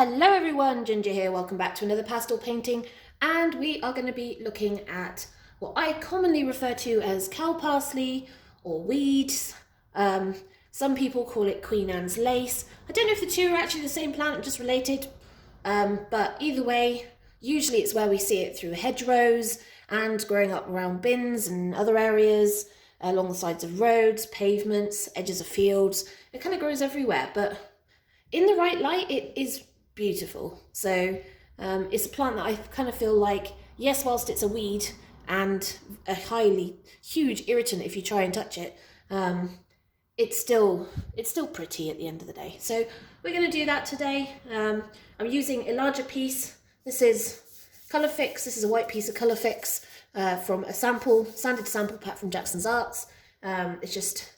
Hello everyone, Ginger here. Welcome back to another pastel painting, and we are going to be looking at what I commonly refer to as cow parsley or weeds. Some people call it Queen Anne's lace. I don't know if the two are actually the same plant or just related, but either way, usually it's where we see it through hedgerows and growing up around bins and other areas, along the sides of roads, pavements, edges of fields. It kind of grows everywhere, but in the right light, it is beautiful. So it's a plant that I kind of feel like, yes, whilst it's a weed and a highly huge irritant if you try and touch it, it's still pretty at the end of the day. So we're going to do that today. I'm using a larger piece. This is Colour Fix. This is a white piece of Colour Fix from a sanded sample pack from Jackson's Arts. It's just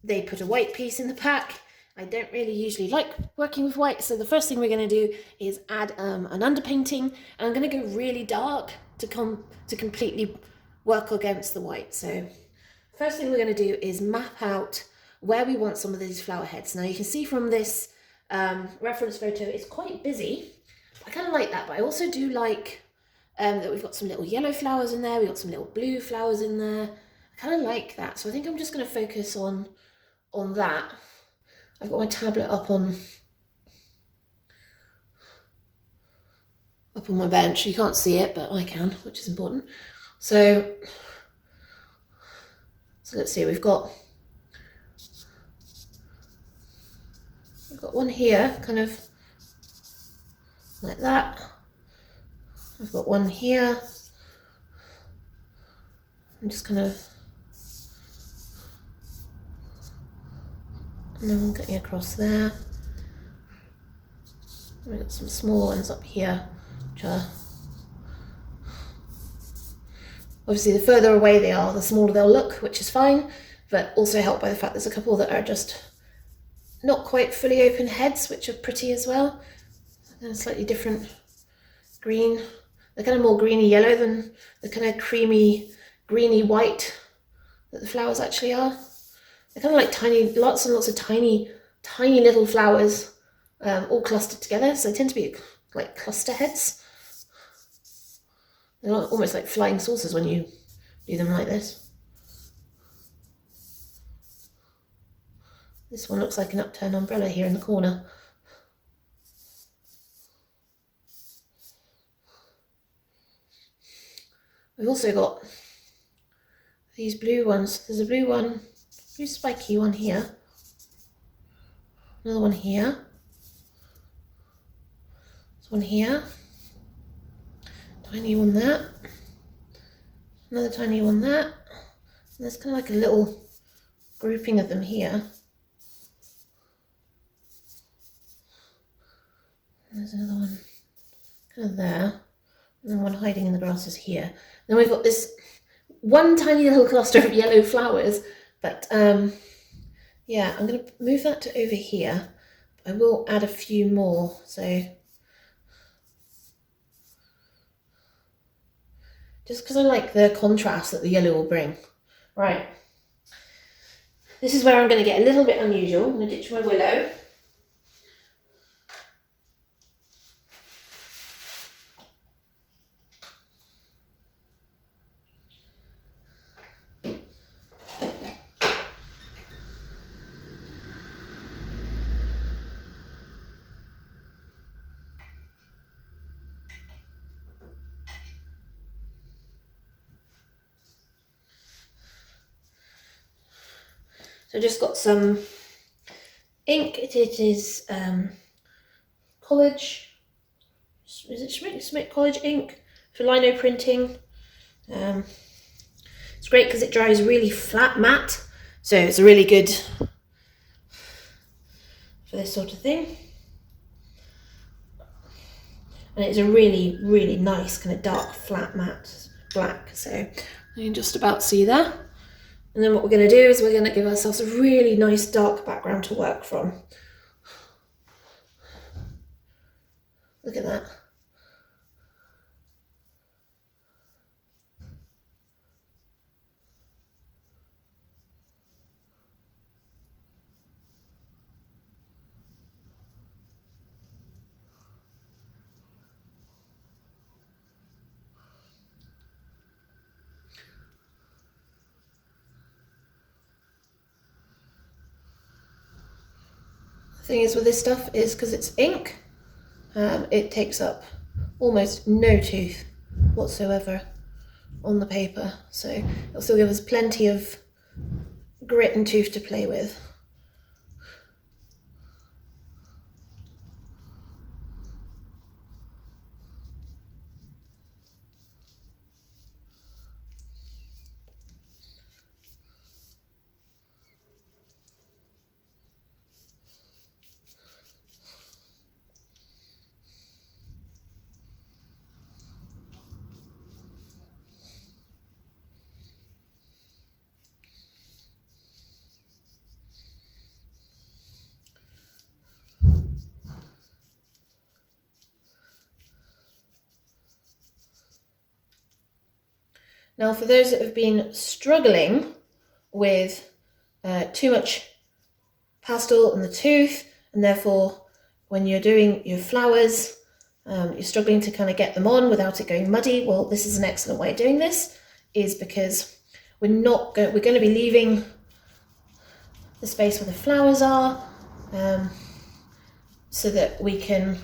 they put a white piece in the pack. I don't really usually like working with white, so the first thing we're going to do is add an underpainting, and I'm going to go really dark to completely work against the white. So first thing we're going to do is map out where we want some of these flower heads. Now you can see from this reference photo, it's quite busy. I kind of like that, but I also do like that we've got some little yellow flowers in there, we've got some little blue flowers in there. I kind of like that, so I think I'm just going to focus on that. I've got my tablet up on my bench. You can't see it, but I can, which is important. So let's see. We've got one here, kind of like that. I've got one here. I'm just kind of, and then I'm getting across there. We've got some small ones up here, which are obviously the further away they are, the smaller they'll look, which is fine, but also helped by the fact there's a couple that are just not quite fully open heads, which are pretty as well. And a slightly different green. They're kind of more greeny yellow than the kind of creamy greeny white that the flowers actually are. They're kind of like tiny, lots and lots of tiny little flowers, all clustered together. So they tend to be like cluster heads. They're almost like flying saucers when you do them like this. This one looks like an upturned umbrella here in the corner. We've also got these blue ones. There's a blue one, blue spiky one here. Another one here. There's one here. Tiny one there. Another tiny one there. And there's kind of like a little grouping of them here. And there's another one kind of there. And then one hiding in the grasses here. Then we've got this one tiny little cluster of yellow flowers, but yeah, I'm going to move that to over here. I will add a few more, so just because I like the contrast that the yellow will bring. Right, this is where I'm going to get a little bit unusual. I'm going to ditch my willow. So I just got some ink. It is college, is it Schmidt College ink for lino printing. It's great because it dries really flat matte, so it's really good for this sort of thing. And it's a really nice kind of dark flat matte black, so you can just about see that. And then what we're going to do is we're going to give ourselves a really nice dark background to work from. Look at that. thing is with this stuff is because it's ink, it takes up almost no tooth whatsoever on the paper, so it'll still give us plenty of grit and tooth to play with. Now, for those that have been struggling with too much pastel on the tooth, and therefore when you're doing your flowers, you're struggling to kind of get them on without it going muddy, well, this is an excellent way of doing this, is because we're going to be leaving the space where the flowers are, so that we're going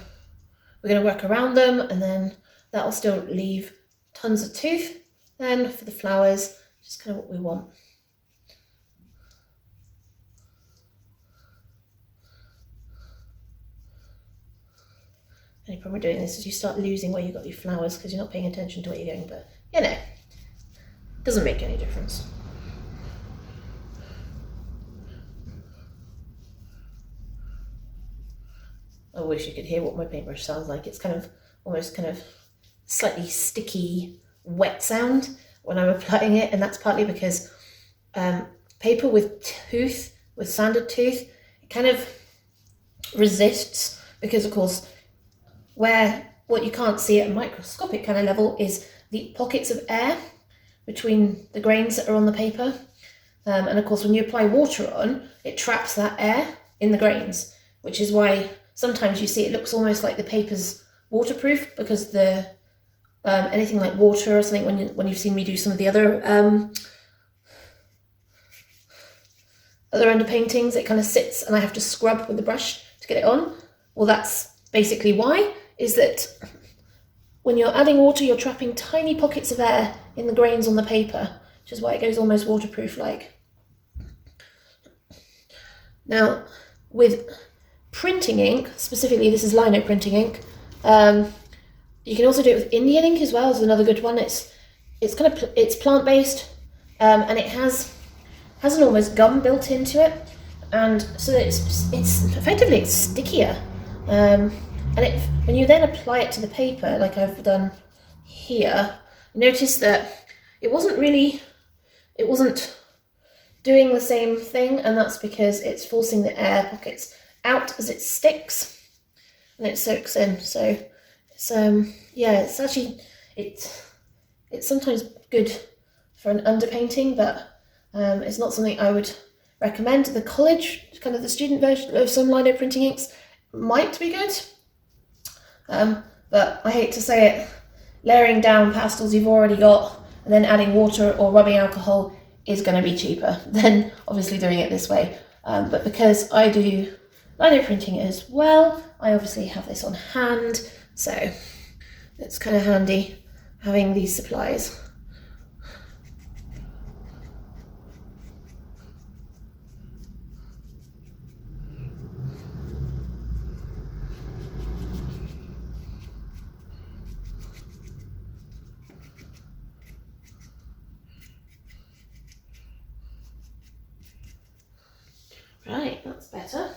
to work around them, and then that'll still leave tons of tooth. Then for the flowers, just kind of what we want. Any problem with doing this is you start losing where you got your flowers because you're not paying attention to where you're going, but you know, doesn't make any difference. I wish you could hear what my paintbrush sounds like. It's kind of almost kind of slightly sticky, wet sound when I'm applying it, and that's partly because paper with sanded tooth, it kind of resists, because of course what you can't see at a microscopic kind of level is the pockets of air between the grains that are on the paper, and of course when you apply water on, it traps that air in the grains, which is why sometimes you see it looks almost like the paper's waterproof, because the anything like water or something, when you've seen me do some of the other underpaintings, it kind of sits and I have to scrub with the brush to get it on. Well, that's basically why, is that when you're adding water, you're trapping tiny pockets of air in the grains on the paper, which is why it goes almost waterproof like. Now, with printing ink, specifically this is lino printing ink, you can also do it with Indian ink as well, is another good one. It's plant-based, and it has an almost gum built into it, and so it's effectively stickier. And when you then apply it to the paper, like I've done here, notice that it wasn't doing the same thing, and that's because it's forcing the air pockets out as it sticks and it soaks in. So it's actually it's sometimes good for an underpainting, but it's not something I would recommend. The college, kind of the student version of some lino printing inks might be good, but I hate to say it, layering down pastels you've already got and then adding water or rubbing alcohol is going to be cheaper than obviously doing it this way. But because I do lino printing as well, I obviously have this on hand, so it's kind of handy having these supplies. Right, that's better.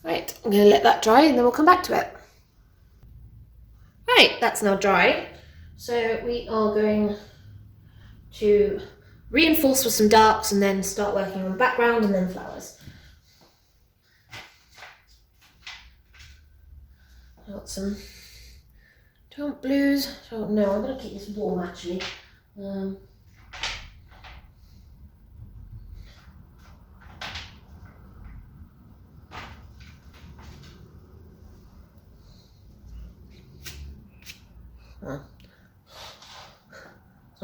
Right, I'm going to let that dry and then we'll come back to it. Right, that's now dry. So we are going to reinforce with some darks and then start working on background and then flowers. I've got some don't blues. Oh no, I'm going to keep this warm actually.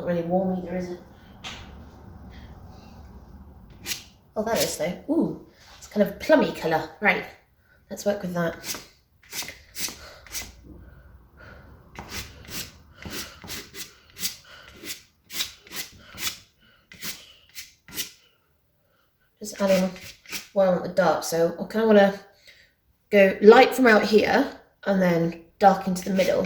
Not really warm either, is it? Oh, that is though. Ooh, it's kind of plummy colour. Right, let's work with that. Just adding where I want the dark, so I kind of want to go light from out here and then dark into the middle.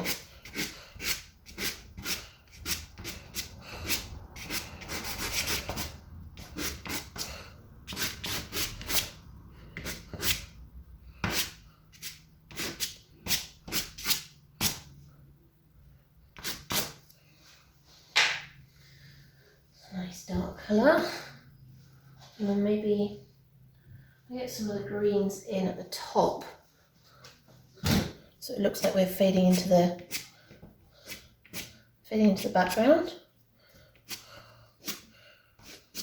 Nice dark colour. And then maybe I'll get some of the greens in at the top. So it looks like we're fading into the background.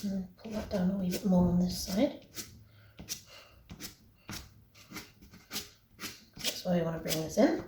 And pull that down a wee bit more on this side. That's why we want to bring this in.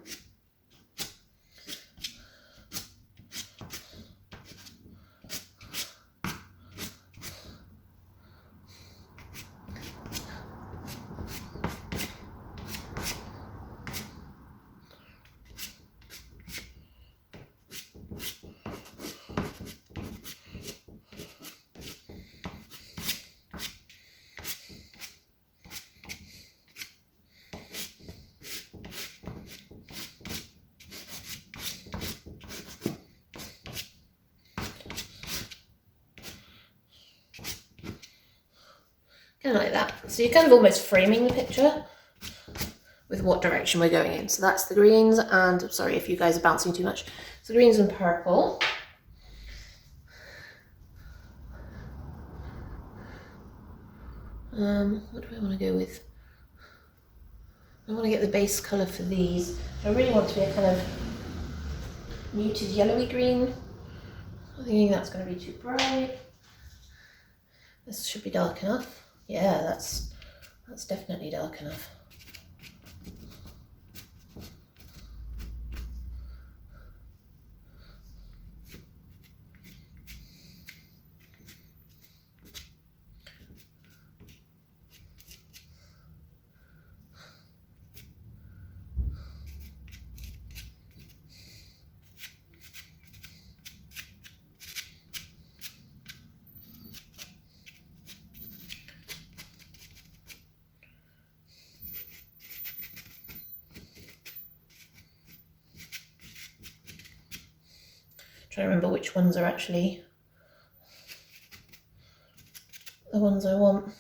Kind of like that. So you're kind of almost framing the picture with what direction we're going in. So that's the greens, and sorry if you guys are bouncing too much. So greens and purple. What do I want to go with? I want to get the base colour for these. I really want to be a kind of muted yellowy green. I'm thinking that's going to be too bright. This should be dark enough. Yeah, that's definitely dark enough. Trying to remember which ones are actually the ones I want.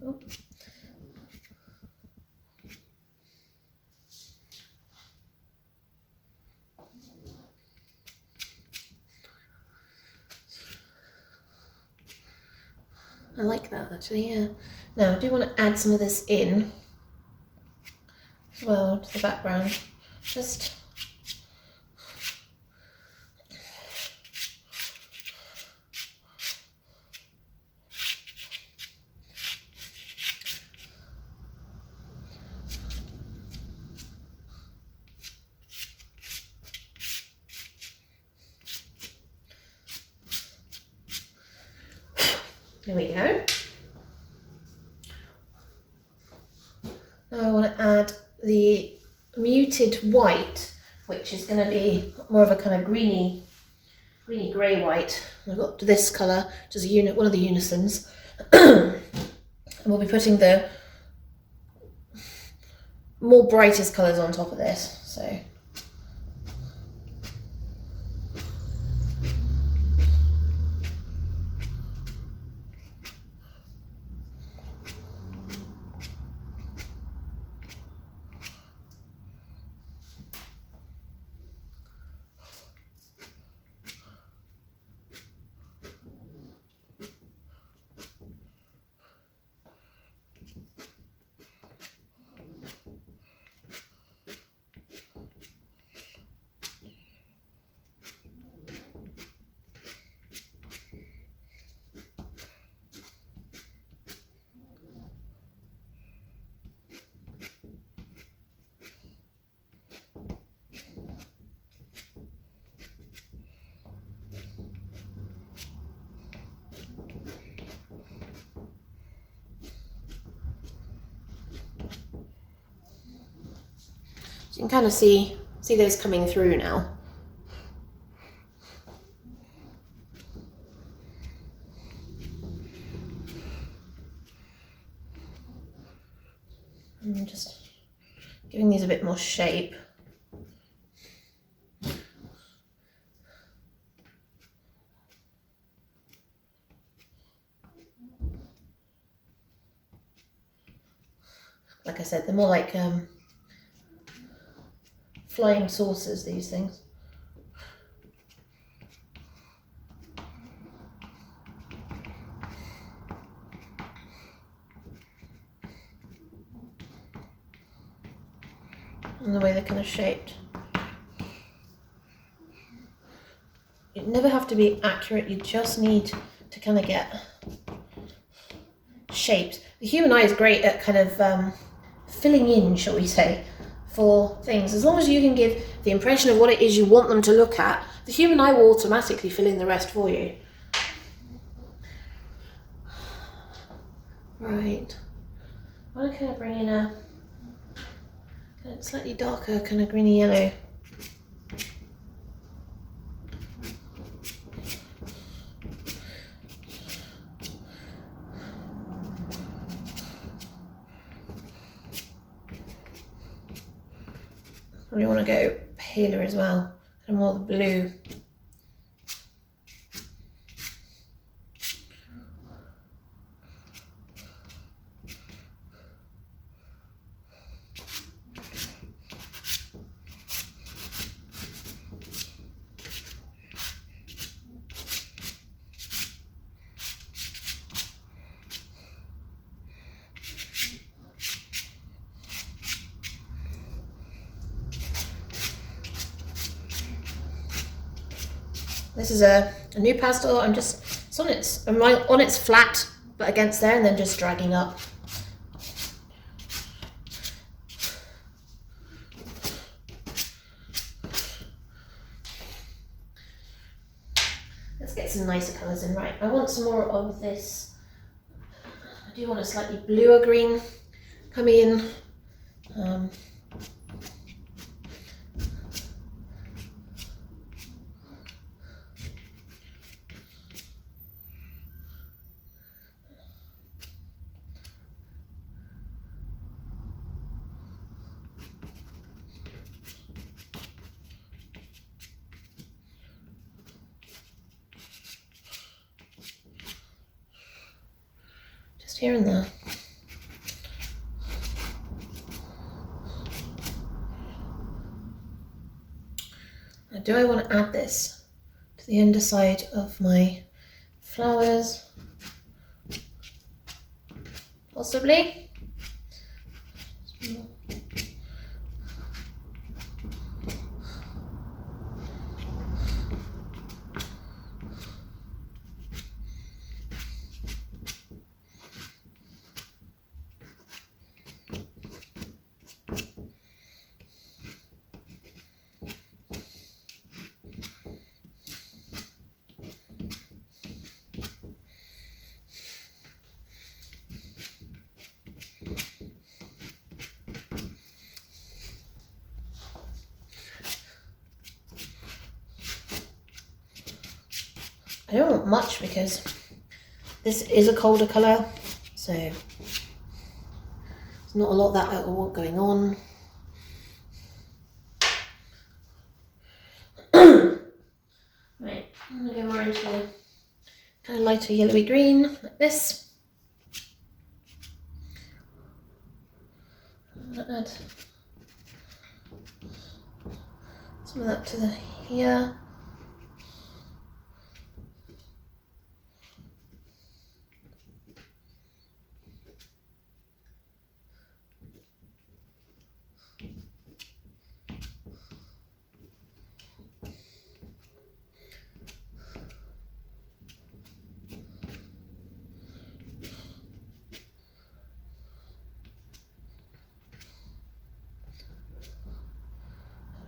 Oh. I like that actually, yeah. Now I do want to add some of this in as well to the background. Just there we go. Now I want to add the muted white, which is going to be more of a kind of greeny grey white. I've got this colour, which is one of the unisons. And we'll be putting the more brightest colours on top of this. So you can kind of see those coming through now. And just giving these a bit more shape. Like I said, they're more like flying saucers, these things. And the way they're kind of shaped. You never have to be accurate, you just need to kind of get shapes. The human eye is great at kind of filling in, shall we say, for things. As long as you can give the impression of what it is you want them to look at, the human eye will automatically fill in the rest for you. Right. I'm going to kind of bring in a slightly darker kind of greeny yellow. We want to go paler as well, and more the blue. This is a new pastel. It's on its flat, but against there, and then just dragging up. Let's get some nicer colours in. Right, I want some more of this. I do want a slightly bluer green coming in. Here and there. Now, do I want to add this to the underside of my flowers? Possibly. I don't want much because this is a colder colour, so there's not a lot that I want going on. Right, I'm going to go more into a kind of lighter yellowy green, like this. I'm going to add some of that to here.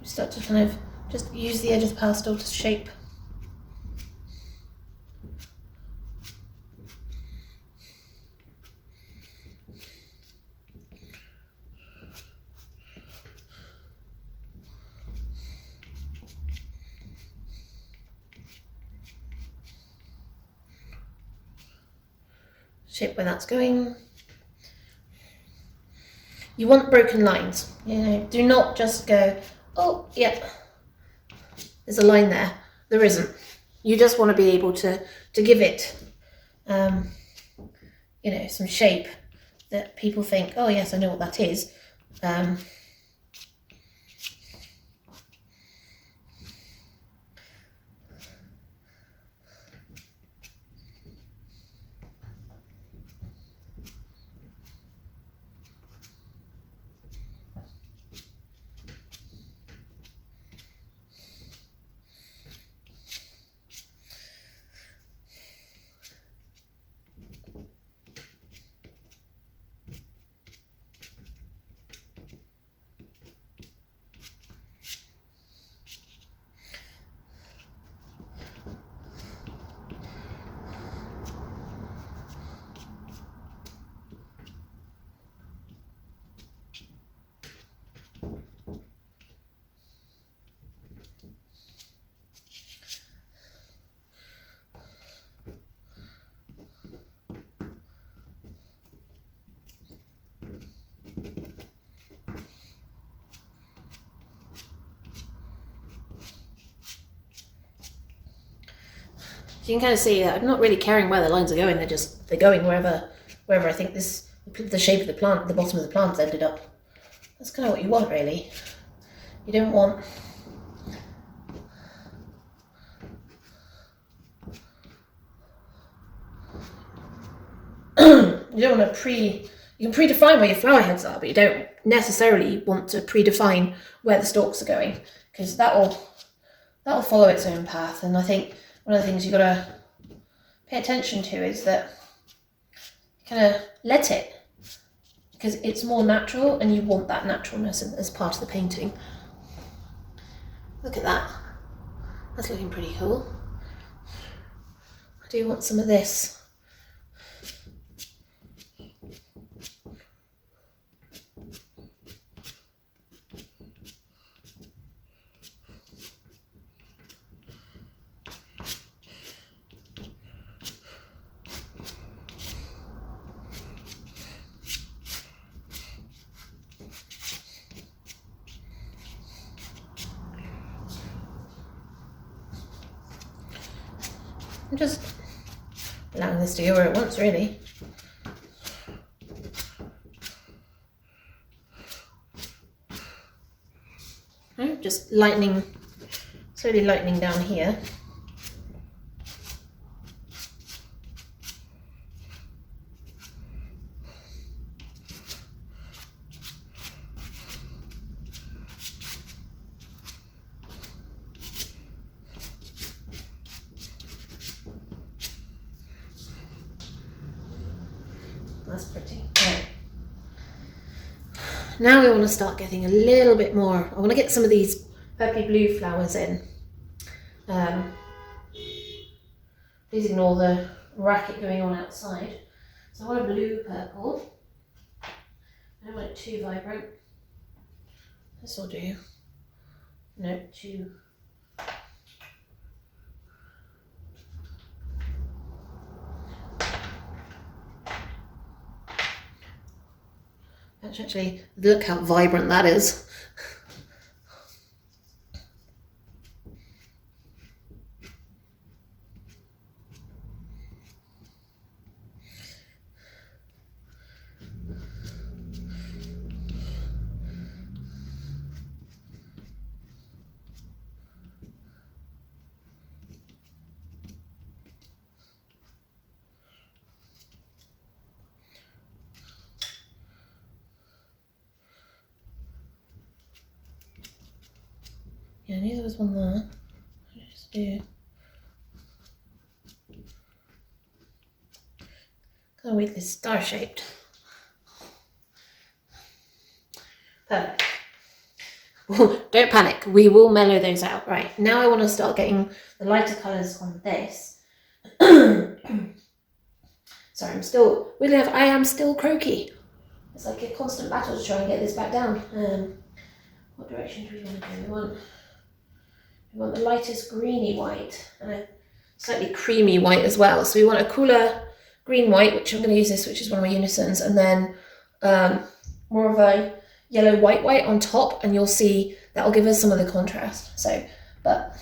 Start to kind of just use the edge of the pastel to shape. shape where that's going. You want broken lines, you know, do not just go, oh, yep, there's a line there. There isn't. You just want to be able to give it, you know, some shape that people think, oh yes, I know what that is. So you can kind of see that I'm not really caring where the lines are going. They're going wherever I think the shape of the plant, the bottom of the plant's ended up. That's kind of what you want, really. You don't want you don't want to you can predefine where your flower heads are, but you don't necessarily want to predefine where the stalks are going, because that'll follow its own path. And I think one of the things you've got to pay attention to is that kind of let it, because it's more natural and you want that naturalness as part of the painting. Look at that. That's looking pretty cool. I do want some of this. I'm just allowing this to go where it wants, really. Right, just slowly lightening down here. That's pretty. Right. Now we want to start getting a little bit more. I want to get some of these purpley blue flowers in. Please ignore the racket going on outside. So I want a blue purple. I don't want it too vibrant. This will do. No, too. Actually, look how vibrant that is. Yeah, I knew there was one there. Just do. Kind of weird, this star shaped. Perfect. Don't panic. We will mellow those out. Right, now I want to start getting the lighter colours on this. Sorry, I am still croaky. It's like a constant battle to try and get this back down. What direction do we want to go? We want the lightest greeny white and a slightly creamy white as well. So we want a cooler green white, which I'm going to use this, which is one of my unisons, and then more of a yellow white on top, and you'll see that will give us some of the contrast. So, but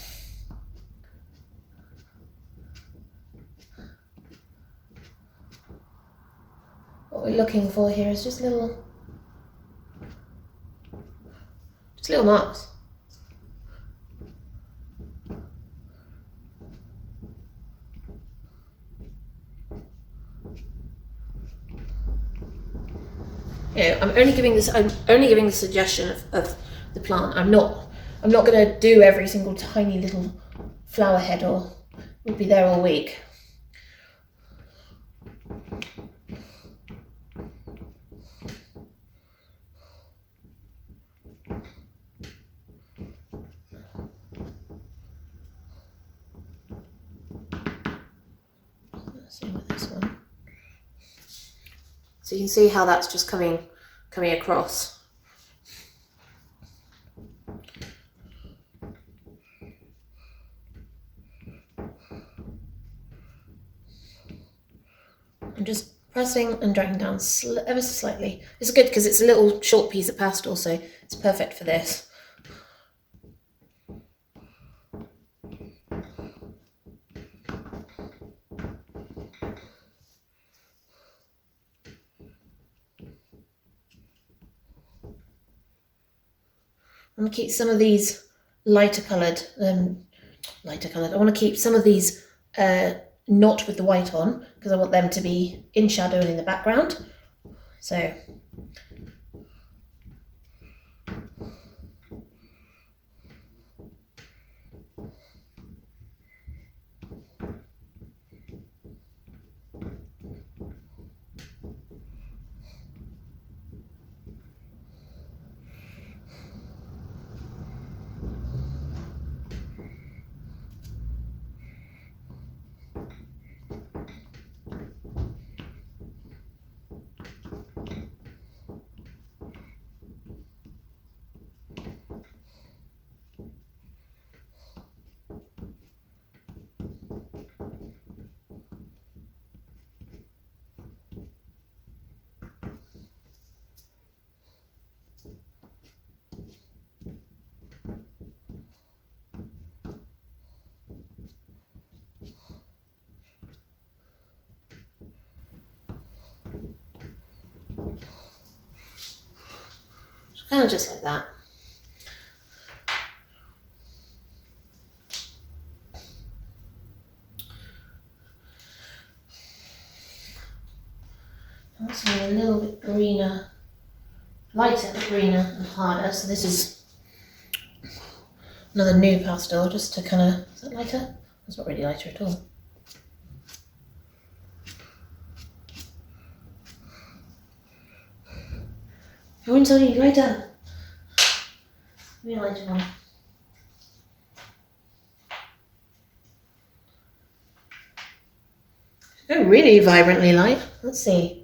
what we're looking for here is just little marks. You know, I'm only giving the suggestion of the plant. I'm not going to do every single tiny little flower head, or we'll be there all week. Same with this one. So you can see how that's just coming across. I'm just pressing and dragging down ever so slightly. It's good because it's a little short piece of pastel, so it's perfect for this. I'm going to keep some of these lighter coloured. I want to keep some of these not with the white on, because I want them to be in shadow and in the background. So kind of just like that. Also a little bit greener, lighter, greener and harder. So this is another new pastel, just to kind of, is that lighter? It's not really lighter at all. I wouldn't tell you lighter. Give me a lighter one. Go really vibrantly light. Let's see.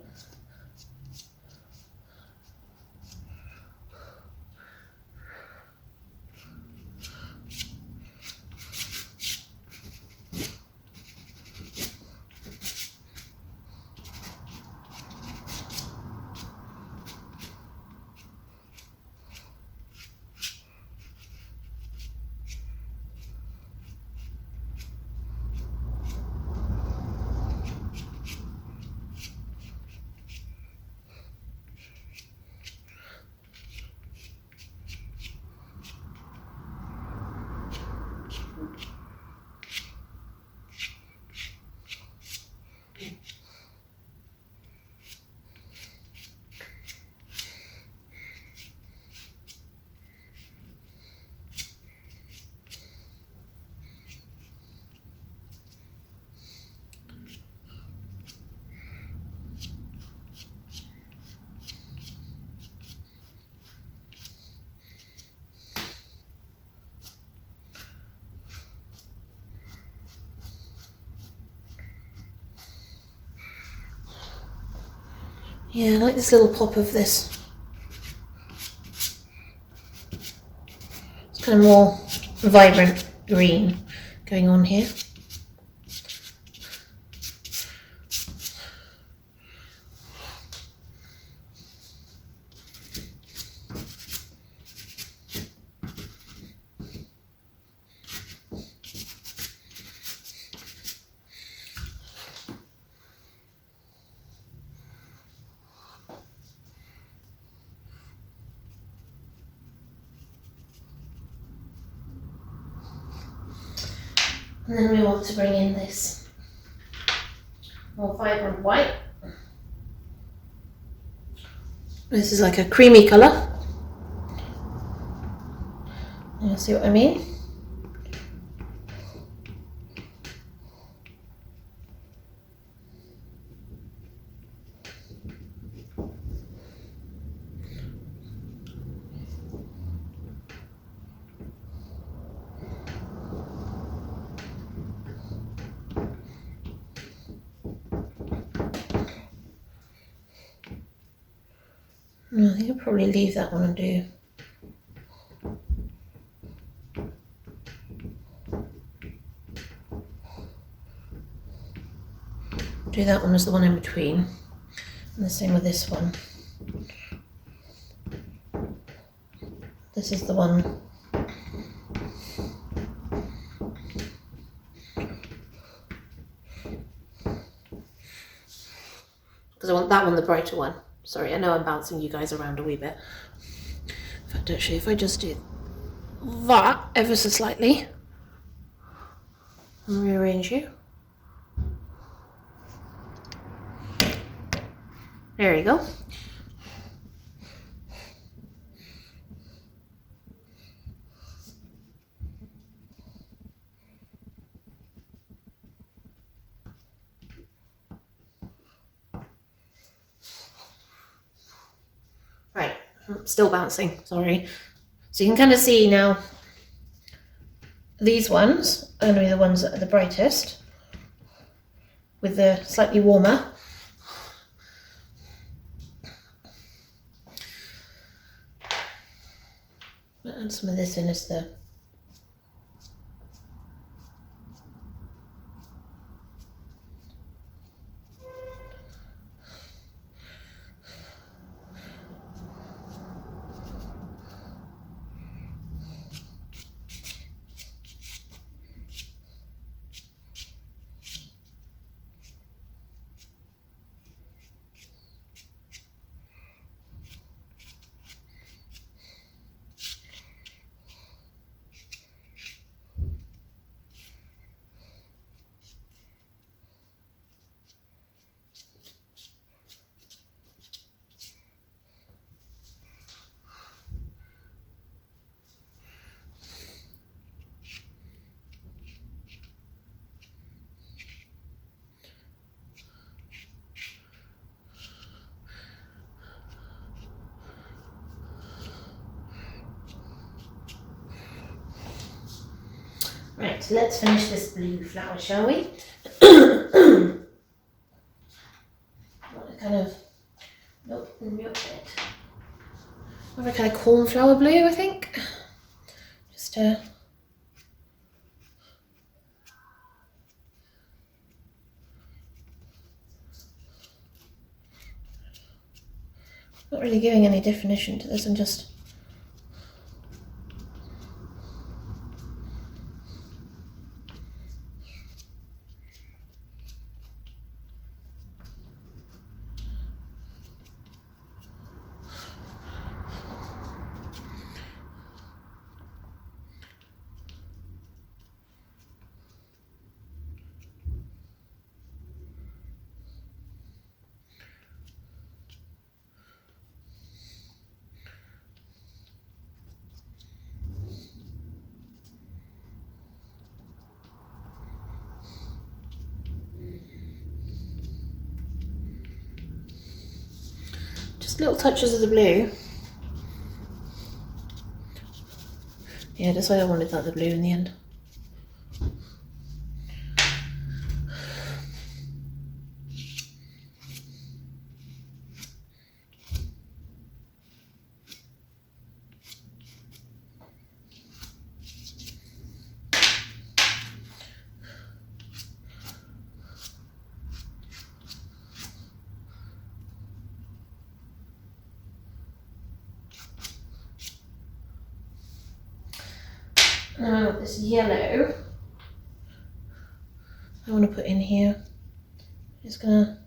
Yeah, I like this little pop of this. It's kind of more vibrant green going on here. And then we want to bring in this more vibrant white. This is like a creamy colour. You see what I mean? I think I'll probably leave that one and do that one as the one in between, and the same with this one. This is the one because I want that one, the brighter one. Sorry, I know I'm bouncing you guys around a wee bit. In fact, actually, if I just do that ever so slightly and rearrange you. There you go. Right, I'm still bouncing, sorry. So you can kind of see now, these ones are going to be the ones that are the brightest, with the slightly warmer. Add some of this in as the Right, so let's finish this blue flower, shall we? Kind of, nope, it. More of a kind of cornflower blue, I think. Just not really giving any definition to this. I'm just little touches of the blue. Yeah, that's why I wanted that the blue in the end. Now this yellow I want to put in here. Just gonna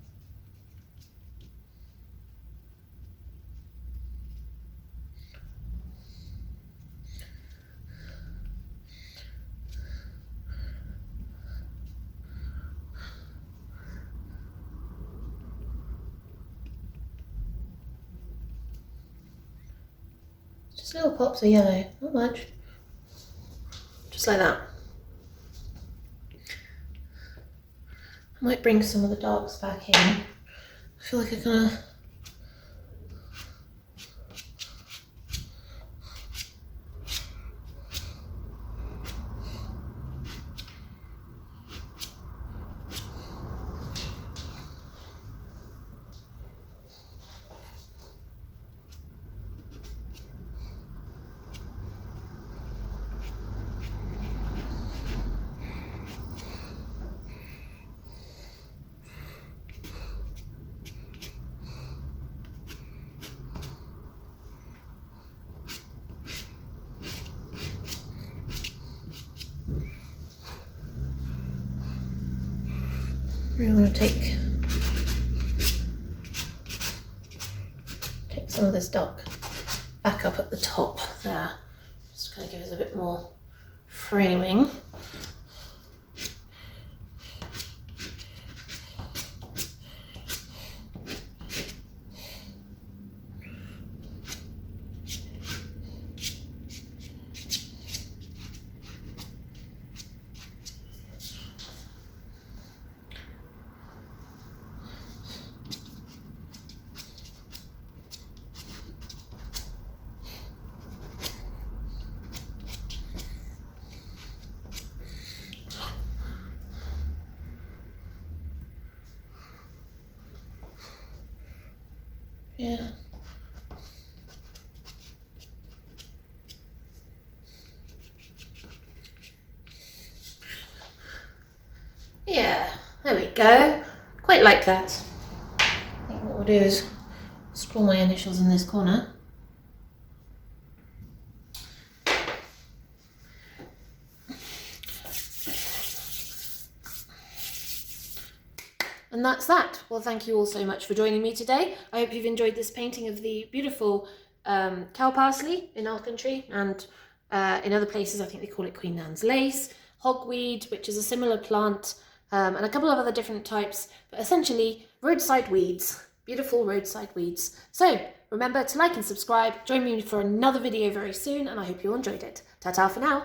Just little pops of yellow, not much. Just like that. I might bring some of the darks back in. I feel like I'm gonna... I'm going to take some of this dark back up at the top there. Just going to give us a bit more framing. Yeah. Yeah, there we go. Quite like that. I think what we'll do is scrawl my initials in this corner. And that's that. Well, thank you all so much for joining me today. I hope you've enjoyed this painting of the beautiful cow parsley in our country, and in other places I think they call it Queen Anne's lace, hogweed, which is a similar plant, and a couple of other different types, but essentially roadside weeds, beautiful roadside weeds. So remember to like and subscribe. Join me for another video very soon, and I hope you all enjoyed it. Ta-ta for now.